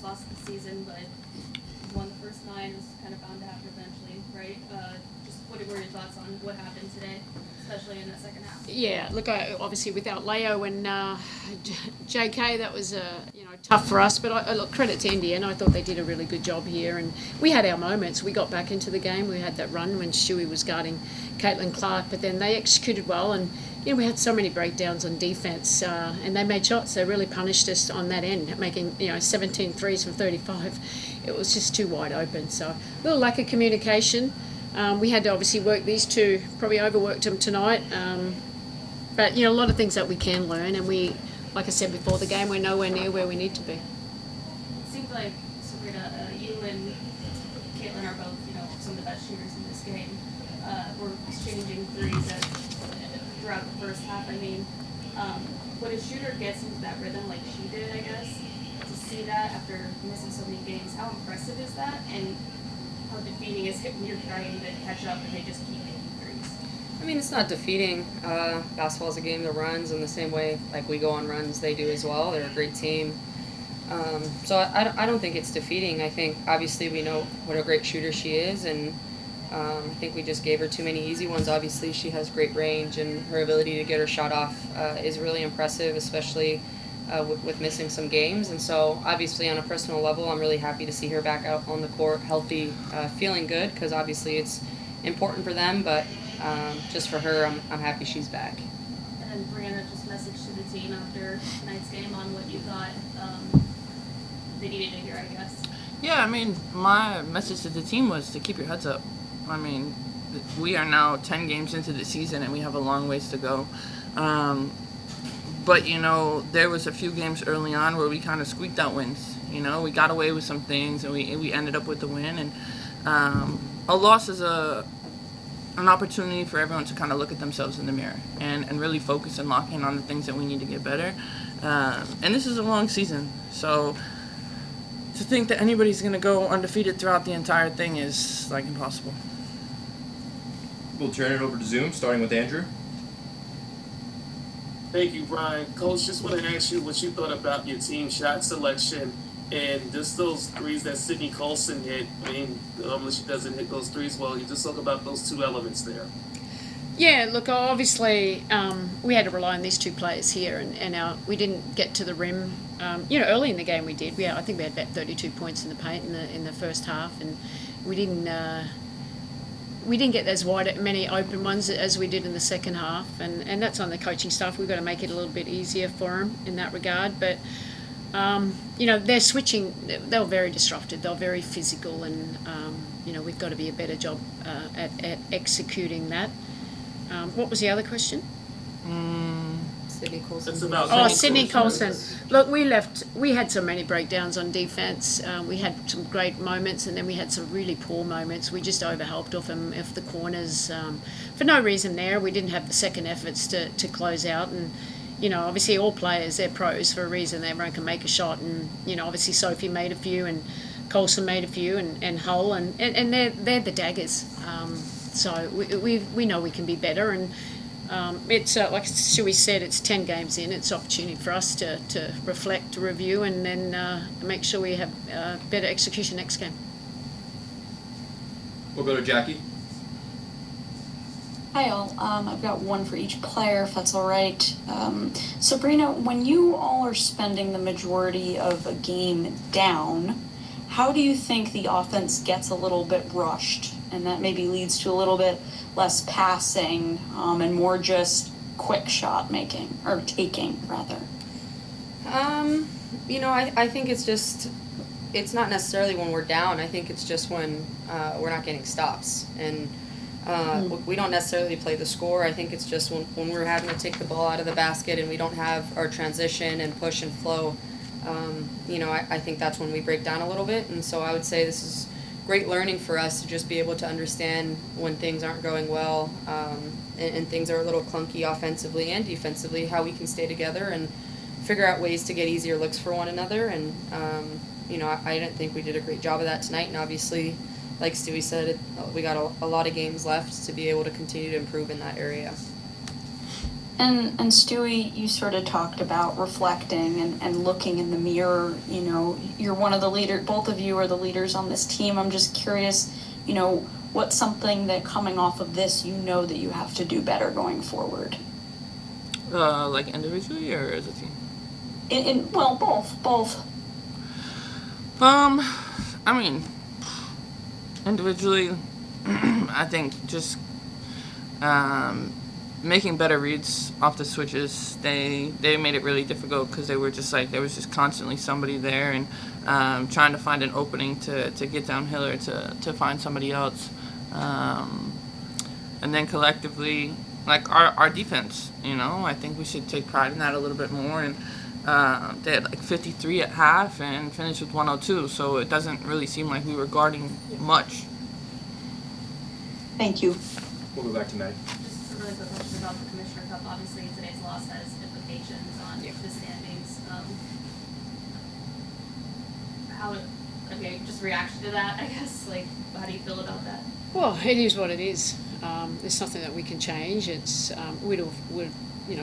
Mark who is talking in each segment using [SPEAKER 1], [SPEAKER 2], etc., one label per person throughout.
[SPEAKER 1] loss of the season, but won the first 9. It was kind of bound to happen eventually, right? Just what were your thoughts on what happened today, especially in the second half?
[SPEAKER 2] Yeah, look, obviously without Leo and JK, that was tough for us. But look, credit to Indiana. I thought they did a really good job here, and we had our moments. We got back into the game. We had that run when Stewie was guarding Caitlin Clark, but then they executed well, and we had so many breakdowns on defence, and they made shots. They really punished us on that end, making 17 threes from 35. It was just too wide open. So a little lack of communication. We had to obviously work these two, probably overworked them tonight. But, a lot of things that we can learn, and we, like I said before the game, we're nowhere near where we need to be.
[SPEAKER 1] It seems like, Sabrina, you and Caitlin are both, some of the best shooters in this game. We're exchanging threes throughout the first half. I mean, when a shooter gets into that rhythm like she did, I guess, to see that after missing so many games, how impressive is that? And how defeating is it when you're trying to catch up and they just keep making threes?
[SPEAKER 3] I mean, it's not defeating. Basketball is a game that runs in the same way like we go on runs, they do as well. They're a great team. So I don't think it's defeating. I think obviously we know what a great shooter she is, and I think we just gave her too many easy ones. Obviously she has great range, and her ability to get her shot off is really impressive, especially with missing some games. And so obviously on a personal level, I'm really happy to see her back out on the court, healthy, feeling good, because obviously it's important for them, but just for her, I'm happy she's back.
[SPEAKER 1] And then Breanna just messaged to the team after tonight's game on what you thought they needed to hear, I guess.
[SPEAKER 4] Yeah, I mean, my message to the team was to keep your heads up. I mean, we are now 10 games into the season, and we have a long ways to go. But, there was a few games early on where we kind of squeaked out wins. We got away with some things, and we ended up with the win. And a loss is an opportunity for everyone to kind of look at themselves in the mirror and really focus and lock in on the things that we need to get better. And this is a long season, so to think that anybody's going to go undefeated throughout the entire thing is, impossible.
[SPEAKER 5] We'll turn it over to Zoom, starting with Andrew.
[SPEAKER 6] Thank you, Brian. Coach, just want to ask you what you thought about your team shot selection and just those threes that Sydney Colson hit. I mean, normally she doesn't hit those threes well. You just talk about those two elements there.
[SPEAKER 2] Yeah, look, obviously we had to rely on these two players here, and we didn't get to the rim. Early in the game we did. I think we had about 32 points in the paint in the first half, and we didn't get as many open ones as we did in the second half, and that's on the coaching staff. We've got to make it a little bit easier for them in that regard. But they're switching. They were very disrupted. They were very physical, and we've got to be a better job at executing that. What was the other question?
[SPEAKER 3] Sydney Colson.
[SPEAKER 6] It's about
[SPEAKER 2] Sydney Colson. Look, we had so many breakdowns on defence. We had some great moments, and then we had some really poor moments. We just overhelped off the corners for no reason there. We didn't have the second efforts to close out, and obviously all players, they're pros for a reason. Everyone can make a shot, and obviously Sophie made a few, and Colson made a few, and Hull, and they're the daggers. So we know we can be better, and it's like Stewie said, it's 10 games in. It's opportunity for us to reflect, to review, and then make sure we have better execution next game.
[SPEAKER 5] We'll go to Jackie.
[SPEAKER 7] Hi all, I've got one for each player if that's all right. Sabrina, when you all are spending the majority of a game down, how do you think the offense gets a little bit rushed and that maybe leads to a little bit less passing and more just quick shot making, or taking rather?
[SPEAKER 3] I think it's not necessarily when we're down. I think it's just when we're not getting stops, and we don't necessarily play the score. I think it's just when we're having to take the ball out of the basket and we don't have our transition and push and flow. I think that's when we break down a little bit, and so I would say this is great learning for us to just be able to understand when things aren't going well and things are a little clunky offensively and defensively, how we can stay together and figure out ways to get easier looks for one another. And I didn't think we did a great job of that tonight, and obviously, like Stewie said, we got a lot of games left to be able to continue to improve in that area.
[SPEAKER 7] And Stewie, you sort of talked about reflecting and looking in the mirror. You know, you're one of the leaders. Both of you are the leaders on this team. I'm just curious, you know, what's something that coming off of this, you know, that you have to do better going forward?
[SPEAKER 4] Like individually or as a team?
[SPEAKER 7] Well, both.
[SPEAKER 4] I mean, individually, I think just making better reads off the switches. They made it really difficult because they were just like, there was just constantly somebody there, and trying to find an opening to get downhill or to find somebody else. And then collectively, like our defense, you know, I think we should take pride in that a little bit more. And they had like 53 at half and finished with 102, so it doesn't really seem like we were guarding much.
[SPEAKER 7] Thank you.
[SPEAKER 5] We'll go back to Maddie.
[SPEAKER 1] Just a really quick question about the Commissioner Cup. Obviously, today's loss has implications on the standings. Just reaction to that, I guess. Like, how do you feel about that?
[SPEAKER 2] Well, it is what it is. There's something that we can change. It's we'd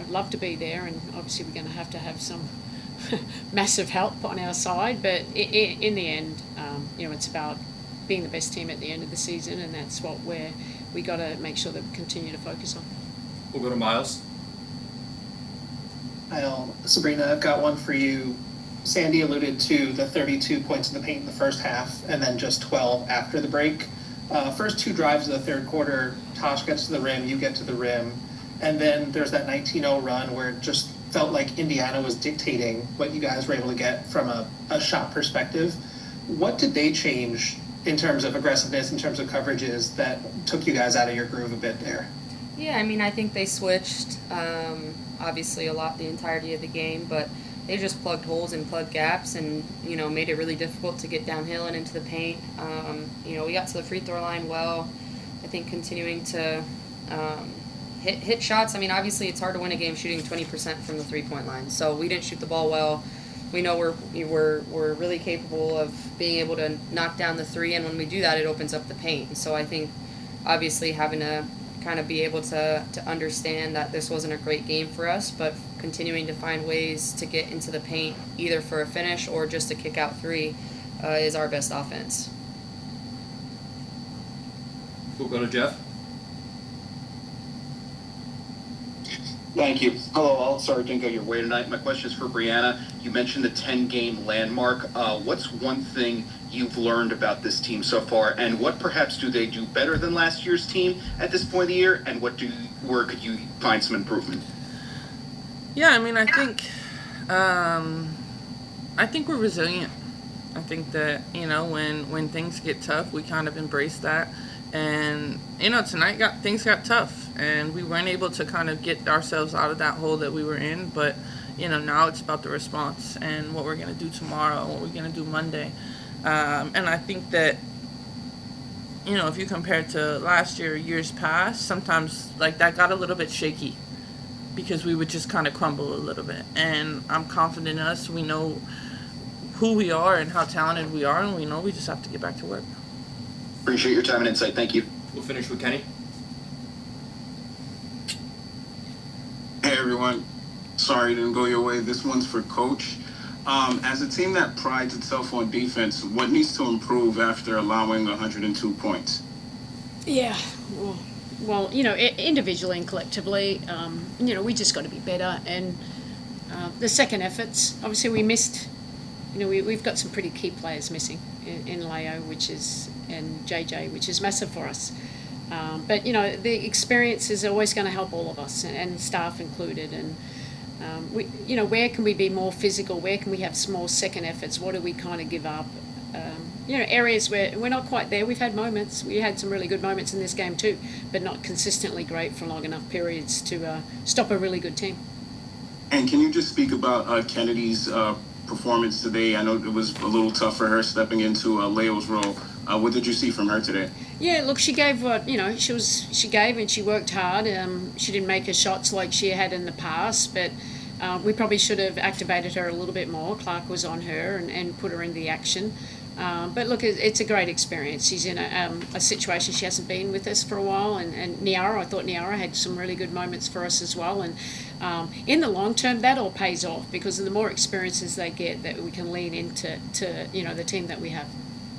[SPEAKER 2] love to be there, and obviously we're going to have some massive help on our side. But in the end, it's about being the best team at the end of the season, and that's what we got to make sure that we continue to focus on.
[SPEAKER 5] We'll go to Miles.
[SPEAKER 8] Sabrina, I've got one for you. Sandy alluded to the 32 points in the paint in the first half and then just 12 after the break. First two drives of the third quarter, Tosh gets to the rim, you get to the rim, and then there's that 19-0 run where it just felt like Indiana was dictating what you guys were able to get from a shot perspective. What did they change in terms of aggressiveness, in terms of coverages that took you guys out of your groove a bit there?
[SPEAKER 3] Yeah, I mean, I think they switched, obviously a lot the entirety of the game, but they just plugged holes and plugged gaps and, made it really difficult to get downhill and into the paint. We got to the free throw line well. I think continuing to hit shots. I mean, obviously it's hard to win a game shooting 20% from the three-point line. So we didn't shoot the ball well. We know we're really capable of being able to knock down the three, and when we do that, it opens up the paint. And so I think obviously having to kind of be able to understand that this wasn't a great game for us, but continuing to find ways to get into the paint either for a finish or just a kick out three is our best offense.
[SPEAKER 5] We'll go to Jeff.
[SPEAKER 9] Thank you. Hello all. Sorry it didn't go your way tonight. My question is for Breanna. You mentioned the 10-game landmark. What's one thing you've learned about this team so far, and what perhaps do they do better than last year's team at this point of the year, and where could you find some improvement?
[SPEAKER 4] Yeah, I mean, I think we're resilient. I think that, when things get tough, we kind of embrace that. And, tonight things got tough, and we weren't able to kind of get ourselves out of that hole that we were in. But, now it's about the response and what we're going to do tomorrow, what we're going to do Monday. And I think that, if you compare it to last year, years past, sometimes, like, that got a little bit shaky because we would just kind of crumble a little bit. And I'm confident in us. We know who we are and how talented we are, and we know we just have to get back to work.
[SPEAKER 9] Appreciate your time and insight. Thank you.
[SPEAKER 5] We'll finish with Kenny.
[SPEAKER 10] Hey everyone, sorry it didn't go your way. This one's for Coach. As a team that prides itself on defense, what needs to improve after allowing 102 points?
[SPEAKER 2] Yeah, well, individually and collectively, we just got to be better. And the second efforts, obviously we missed, we've got some pretty key players missing in Leo, and JJ, which is massive for us. But, the experience is always going to help all of us, and staff included. And, where can we be more physical? Where can we have small second efforts? What do we kind of give up? Areas where we're not quite there. We've had moments. We had some really good moments in this game too, but not consistently great for long enough periods to stop a really good team.
[SPEAKER 10] And can you just speak about Kennedy's performance today? I know it was a little tough for her stepping into Leo's role. What did you see from her today?
[SPEAKER 2] Yeah, look, she gave what, she gave, and she worked hard. She didn't make her shots like she had in the past, but We probably should have activated her a little bit more. Clark was on her and put her in the action. But look, it's a great experience. She's in a situation she hasn't been with us for a while. And Niara, I thought Niara had some really good moments for us as well. And in the long term, that all pays off because the more experiences they get, that we can lean into the team that we have.